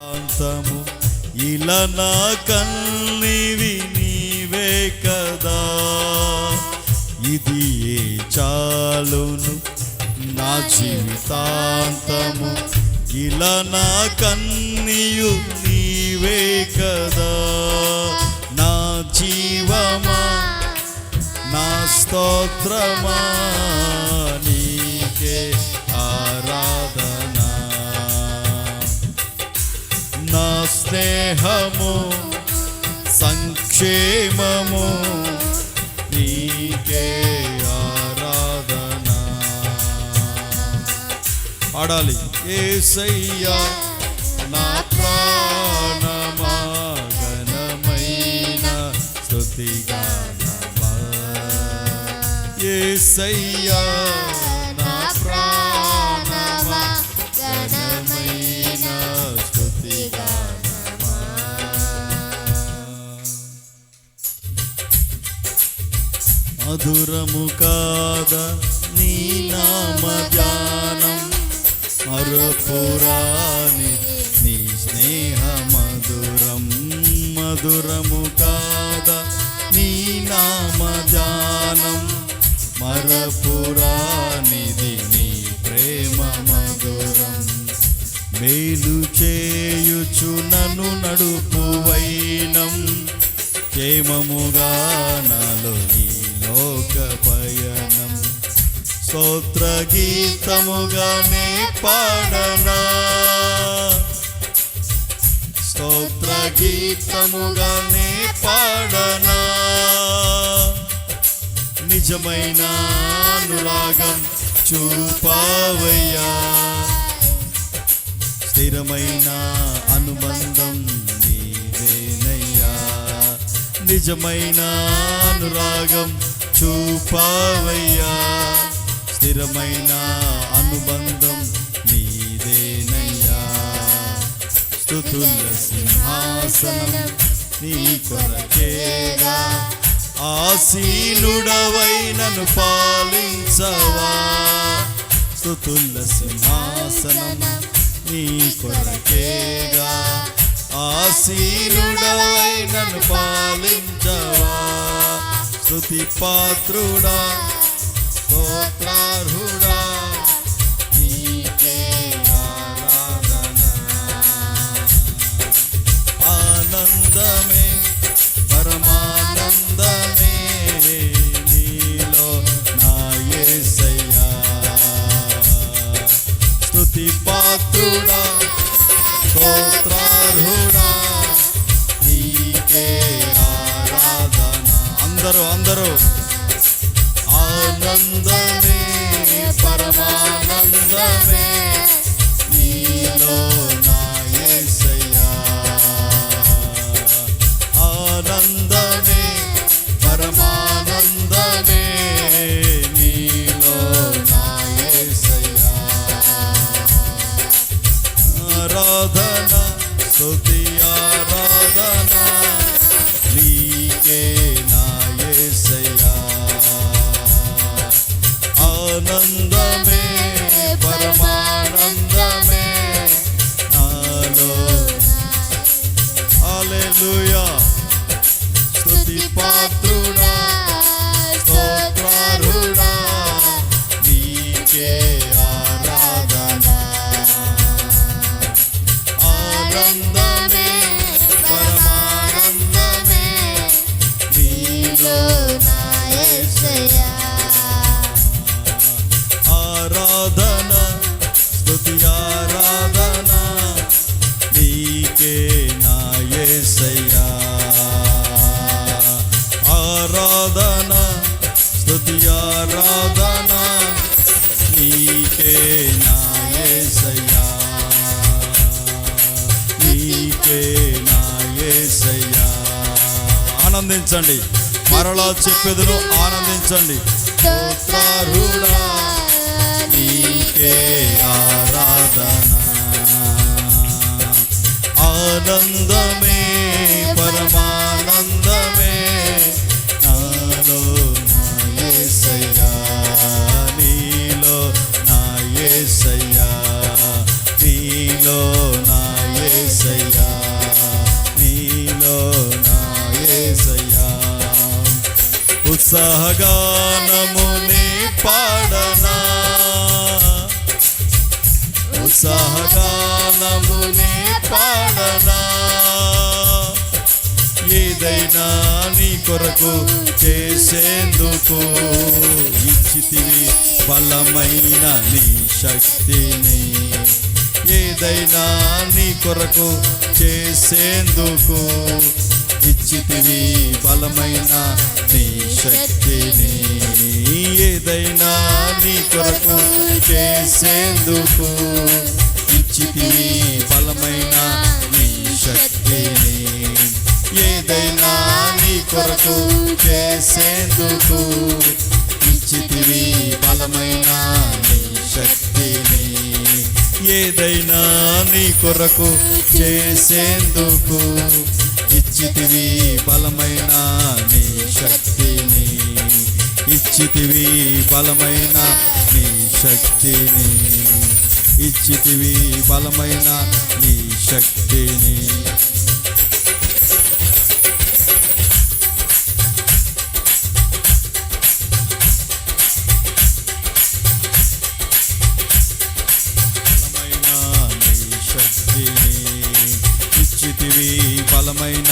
శాంతము ఇలా నా కన్నివి నీవే కదా, ఇది ఏ చాలును నా జీవితాంతము, ఇలా నా కన్నియు నీవే కదా. నా జీవమా నా స్తోత్రమా నీకే ఆరాధన, నా స్నేహము సంక్షేమము నీకే ఆరాధన. ఆడాలి. యేసయ్యా నా ప్రాణమా ఘనమైన స్తుతిగానమా, యేసయ్యా నా ప్రాణమా ఘనమైన స్తుతిగానమా. మధురము కాదా నీ నామ ధ్యానం, మరపురాని నీ స్నేహ మధురం. మధురము కాదా నీ నామ ధ్యానం, మరపురానిది నీ ప్రేమ మధురం. మేలు చేయుచు నన్ను నడుపు వైనం, క్షేమముగా నాలో ఈ లోక పయనం. స్తోత్ర గీతముగానే పాడనా, స్తోత్ర గీతముగానే పాడనా. నిజమైన అనురాగం చూపావయ్యా, స్థిరమైన అనుబంధం నీవేనయ్యా. నిజమైన అనురాగం చూపావయ్యా, స్థిరమైన అనుబంధం నీదేనయ్యా. స్తుతుల సింహాసనం నీ కొరకేగా, ఆసీనుడవై నన్ను పాలించవా. స్తుతుల సింహాసనం నీ కొరకేగా, ఆసీనుడవై నన్ను పాలించవా. స్తుతి పాత్రుడా స్తోత్రార్హుడా నీకే ఆరాధన. ఆనందమే పరమానందమే నీలో నా యేసయ్యా. స్తుతి పాత్రుడా స్తోత్రార్హుడా నీకే ఆరాధన. అందరూ ఆనందమే పరమానందమే నీలో నా యేసయ్యా. ఆనందమే పరమానందమే నీలో నా యేసయ్యా. ఆరాధన స్తుతి ఆరాధన నీకే నా యేసయ్యా. ఆనందమే పరమానందమే నాలో. హల్లెలూయా. స్తుతి పాత్రుడా స్తోత్రార్హుడా నీకే ఆరాధన. ఆనందమే పరమానందమే నీలో నా యేసయ్యా. ఆరాధన స్తుతి ఆరాధన నీకే నా యేసయ్యా. ఆరాధన స్తుతి ఆరాధన నీకే నా యేసయ్యా. నీకే నా యేసయ్యా. ఆనందించండి, మరలా చెప్పెదను, ఆనందించండి. స్తోత్రార్హుడా నీకే ఆరాధన. ఆనందమే పరమానందమే నాలో నా యేసయ్యా. నీలో నా యేసయ్యా, నీలో నా యేసయ్యా. ఉత్సాహగానముని పాడనా, ఉత్సాహగానముని పాడనా. ఏదైనా నీ కొరకు చేసేందుకు ఇచ్చితివి బలమైన నీ శక్తిని. ఏదైనా నీ కొరకు చేసేందుకు ఇచ్చితివి బలమైన నీ శక్తిని. ఏదైనా నీ కొరకు చేసేందుకు ఇచ్చితివి బలమైన నీ శక్తిని. ఏదైనా నీ కొరకు చేసేందుకు ఇచ్చితివి బలమైన నీ శక్తిని. ఏదైనా నీ కొరకు చేసేందుకు ఇచ్చితివి బలమైన నీ శక్తిని. ఇచ్చితివి బలమైన నీ శక్తిని. ఇచ్చితివి బలమైన నీ శక్తిని. బలమైన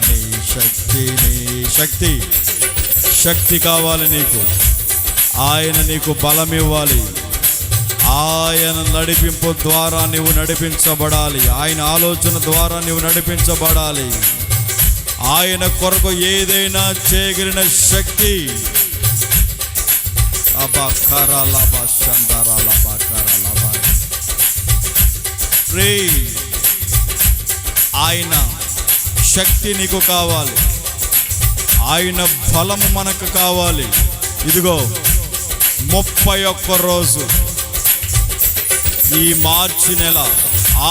నీ శక్తిని. శక్తి శక్తి కావాలి నీకు. ఆయన నీకు బలం ఇవ్వాలి. ఆయన నడిపింపు ద్వారా నీవు నడిపించబడాలి. ఆయన ఆలోచన ద్వారా నీవు నడిపించబడాలి. ఆయన కొరకు ఏదైనా చేయగలిగిన శక్తి. ఆయన శక్తి నీకు కావాలి. ఆయన బలము మనకు కావాలి. ఇదిగో 31 రోజు ఈ మార్చి నెల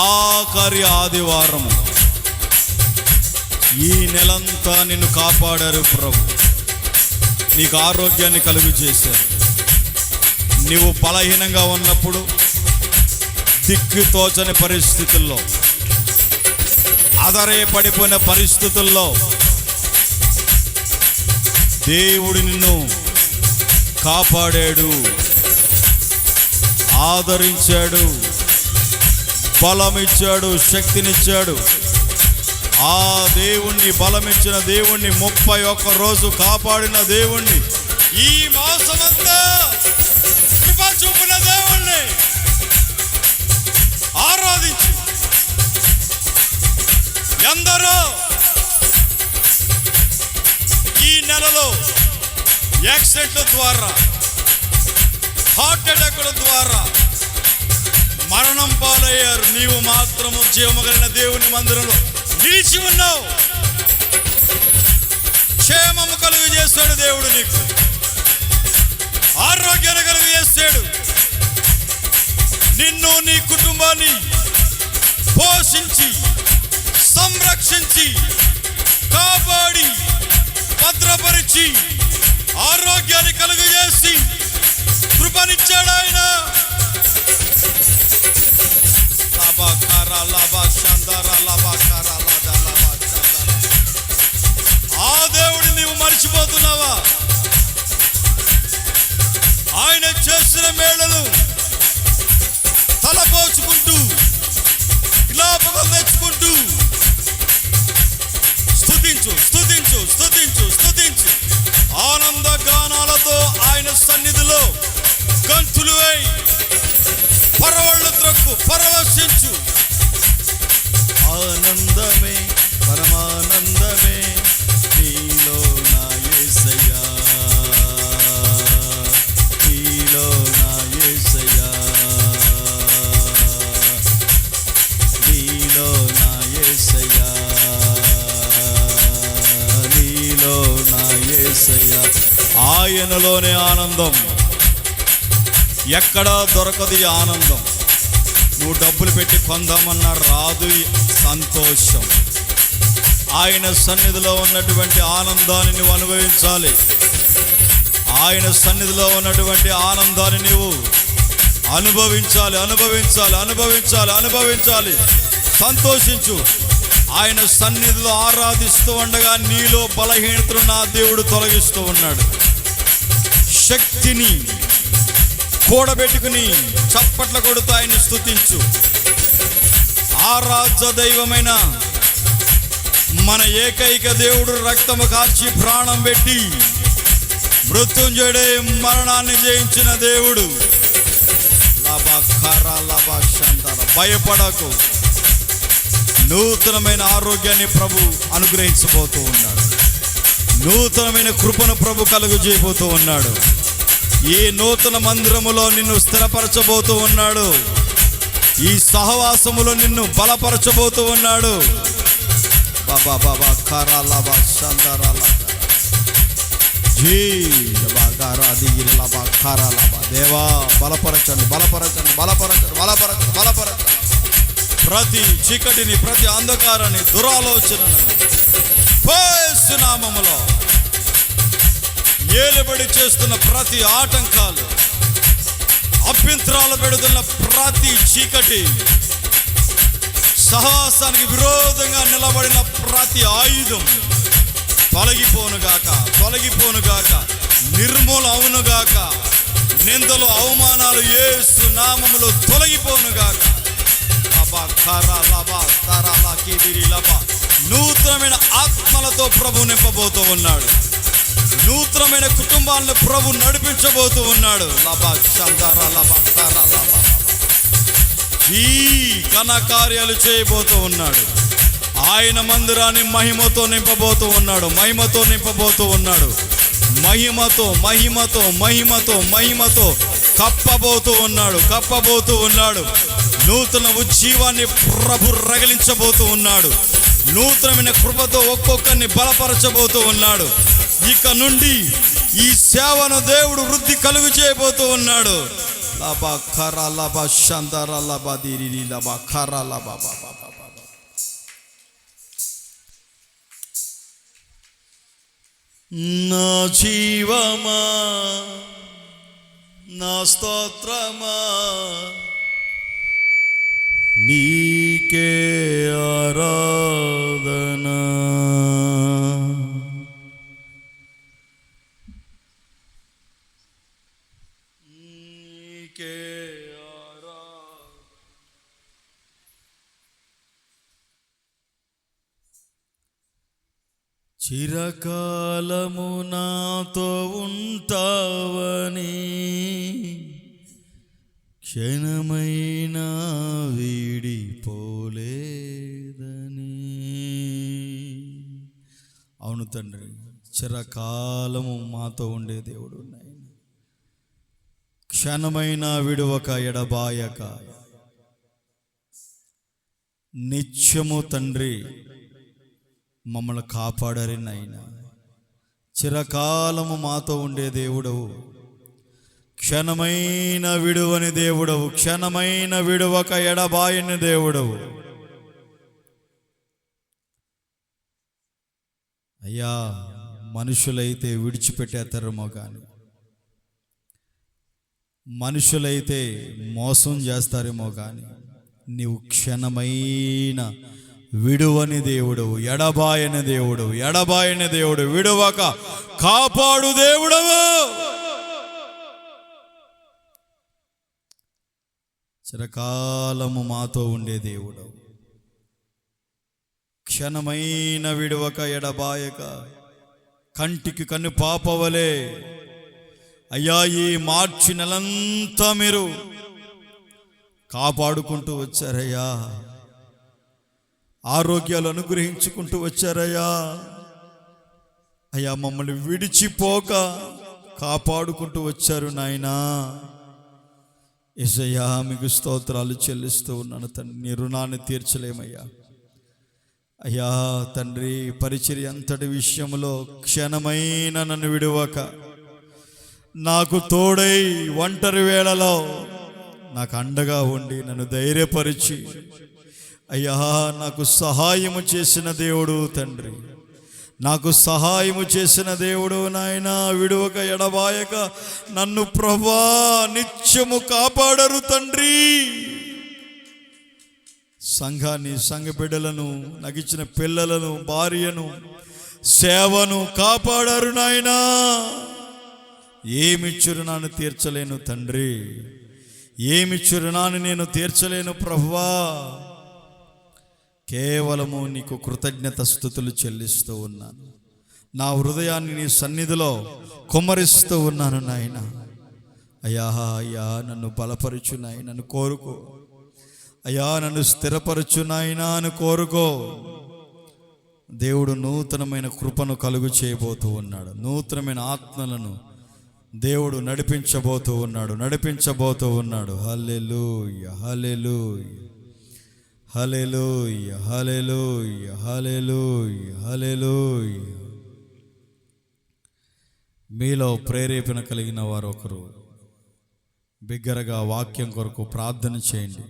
ఆఖరి ఆదివారము. ఈ నెలంతా నిన్ను కాపాడారు ప్రభు. నీకు ఆరోగ్యాన్ని కలుగు చేశారు. నీవు బలహీనంగా ఉన్నప్పుడు, దిక్కుతోచని పరిస్థితుల్లో, ఆధారే పడిపోయిన పరిస్థితుల్లో దేవుడు నిన్ను కాపాడాడు, ఆదరించాడు, బలమిచ్చాడు, శక్తినిచ్చాడు. ఆ దేవుణ్ణి, బలమిచ్చిన దేవుణ్ణి, 31 రోజు కాపాడిన దేవుణ్ణి, ఈ మాసమంతా కృప చూపిన దేవుణ్ణి ఆరాధించు. ఎందరో ఈ నెలలో యాక్సిడెంట్ల ద్వారా, హార్ట్ అటాక్ల ద్వారా మరణం పాలయ్యారు. నీవు మాత్రము జీవమగలిగిన దేవుని మందిరంలో నిలిచి ఉన్నావు. క్షేమము కలుగు చేస్తాడు దేవుడు. నీకు ఆరోగ్యాన్ని కలుగు చేస్తాడు. నిన్ను, నీ కుటుంబాన్ని పోషించి, సంరక్షించి, కాపాడి, భద్రపరిచి, ఆరోగ్యాన్ని కలుగు చేసి కృపనిచ్చాడు ఆయన. ఆ దేవుడిని నీవు మర్చిపోతున్నావా? ఆయన చేసిన మేళలు తలపోచుకుంటూ, జ్ఞాపకం తెచ్చుకుంటూ స్తుతించు, స్తుతించు, స్తుతించు, స్తుతించు. ఆనంద గానాలతో ఆయన సన్నిధిలో గంతులు వేయి, పరవళ్ళు త్రొక్కు, పరవశించు. ఆనందమే, పరమానందమే నీలో నా యేసయ్యా, నీలో నా యేసయ్యా, నీలో నా యేసయ్యా, నీలో నా యేసయ్యా. ఆయనలోనే ఆనందం. ఎక్కడా దొరకదు ఈ ఆనందం. నువ్వు డబ్బులు పెట్టి కొందామన్నా రాదు ఈ సంతోషం. ఆయన సన్నిధిలో ఉన్నటువంటి ఆనందాన్ని నువ్వు అనుభవించాలి. ఆయన సన్నిధిలో ఉన్నటువంటి ఆనందాన్ని నీవు అనుభవించాలి, అనుభవించాలి, అనుభవించాలి, అనుభవించాలి. సంతోషించు. ఆయన సన్నిధిలో ఆరాధిస్తూ ఉండగా నీలో బలహీనతను నా దేవుడు తొలగిస్తూ ఉన్నాడు. శక్తిని కూడబెట్టుకుని చప్పట్ల కొడుతూ ఆయన్ని స్తుతించు. ఆరాధ్య దైవమైన మన ఏకైక దేవుడు రక్తము కార్చి ప్రాణం పెట్టి మృత్యుంజయుడే మరణాన్ని జయించిన దేవుడు. భయపడకు, నూతనమైన ఆరోగ్యాన్ని ప్రభు అనుగ్రహించబోతూ ఉన్నాడు. నూతనమైన కృపను ప్రభు కలుగు చేయబోతూ ఉన్నాడు. ఈ నూతన మందిరములో నిన్ను స్థిరపరచబోతూ ఉన్నాడు. ఈ సహవాసములో నిన్ను బలపరచబోతూ ఉన్నాడు. దేవా బలపరచండి, బలపరచండి, బలపరచండి, బలపరచండి, బలపరచండి. ప్రతి చీకటిని, ప్రతి అంధకారాన్ని, దురాలోచనను యేసు నామములో ఏలుబడి చేస్తున్న ప్రతి ఆటంకాలు, అభ్యంతరాలు పెడుతున్న ప్రతి చీకటి, సహవాసానికి విరోధంగా నిలబడిన ప్రతి ఆయుధం తొలగిపోనుగాక, తొలగిపోనుగాక, నిర్మూల అవునుగాక. నిందలు, అవమానాలు యేసు నామములో తొలగిపోనుగాక. నూతనమైన ఆత్మలతో ప్రభు నింపబోతూ ఉన్నాడు. నూతనమైన కుటుంబాలను ప్రభు నడిపించబోతూ ఉన్నాడు. ఈ ఘన కార్యాలు చేయబోతూ ఉన్నాడు. ఆయన మందిరాన్ని మహిమతో నింపబోతూ ఉన్నాడు. మహిమతో నింపబోతూ ఉన్నాడు. మహిమతో మహిమతో మహిమతో మహిమతో కప్పబోతూ ఉన్నాడు. కప్పబోతూ ఉన్నాడు. నూతన ఉజ్జీవాన్ని ప్రభు రగిలించబోతూ ఉన్నాడు. నూతనమైన కృపతో ఒక్కొక్కరిని బలపరచబోతూ ఉన్నాడు. ఇక నుండి ఈ సేవను దేవుడు వృద్ధి కలుగు చేయబోతూ ఉన్నాడు. నా జీవమా, నా స్తోత్రమా, నీకే ఆరాధనా. నీకే చిరకాలము నాతో ఉంటావని, క్షణమైనా వీడిపోలేదని. అవును తండ్రి, చిరకాలము మాతో ఉండే దేవుడు నాయన. క్షణమైనా విడువక, ఎడబాయక, నిత్యము తండ్రి మమ్మల్ని కాపాడరి నాయన. చిరకాలము మాతో ఉండే దేవుడవు, క్షణమైన విడువని దేవుడవు, క్షణమైన విడువక ఎడబాయని దేవుడవు. అయ్యా, మనుషులైతే విడిచిపెట్టేస్తారేమో కానీ, మనుషులైతే మోసం చేస్తారేమో కానీ, నీవు క్షణమైన విడువని దేవుడవు, ఎడబాయని దేవుడవు, ఎడబాయని దేవుడు, విడువక కాపాడు దేవుడవు. చిరకాలము మాతో ఉండే దేవుడవు, క్షణమైన విడువక, ఎడబాయక, కంటికి కన్ను పాపవలే అయ్యా ఈ మార్చి నెలంతా మీరు కాపాడుకుంటూ వచ్చారయ్యా. ఆరోగ్యాలు అనుగ్రహించుకుంటూ వచ్చారయ్యా. అయ్యా, మమ్మల్ని విడిచిపోక కాపాడుకుంటూ వచ్చారు నాయనా. యేసయ్యా, మీకు స్తోత్రాలు చెల్లిస్తూ ఉన్నాను తండ్రి. నీ రుణాన్ని తీర్చలేమయ్యా. అయ్యా తండ్రి, పరిచర్య అంతటి విషయంలో క్షణమైన నన్ను విడువక, నాకు తోడై ఒంటరి వేళలో నాకు అండగా ఉండి నన్ను ధైర్యపరిచి అయ్యా నాకు సహాయము చేసిన దేవుడు తండ్రి, నాకు సహాయము చేసిన దేవుడు నాయన. విడువక, ఎడబాయక నన్ను ప్రభువా నిత్యము కాపాడరు తండ్రి. సంఘాన్ని, సంఘ బిడ్డలను, నాకు ఇచ్చిన పిల్లలను, భార్యను, సేవను కాపాడారు నాయనా. ఏమిచ్చు రుణాన్ని తీర్చలేను తండ్రి, ఏమిచ్చు రుణాన్ని నేను తీర్చలేను ప్రభువా. కేవలము నీకు కృతజ్ఞత స్తుతులు చెల్లిస్తూ ఉన్నాను. నా హృదయాన్ని నీ సన్నిధిలో కుమ్మరిస్తూ ఉన్నాను నాయన. అయ్యా అయ్యా నన్ను బలపరచు నాయన, నన్ను కోరుకో అయ్యా, నన్ను స్థిరపరచు నాయన అని కోరుకో. దేవుడు నూతనమైన కృపను కలుగు చేయబోతూ ఉన్నాడు. నూతనమైన ఆత్మలను దేవుడు నడిపించబోతూ ఉన్నాడు. హల్లెలూయా హల్లెలూయా హల్లెలూయా హల్లెలూయా హల్లెలూయా హల్లెలూయా. మీలో ప్రేరేపణ కలిగిన వారు ఒకరు బిగ్గరగా వాక్యం కొరకు ప్రార్థన చేయండి.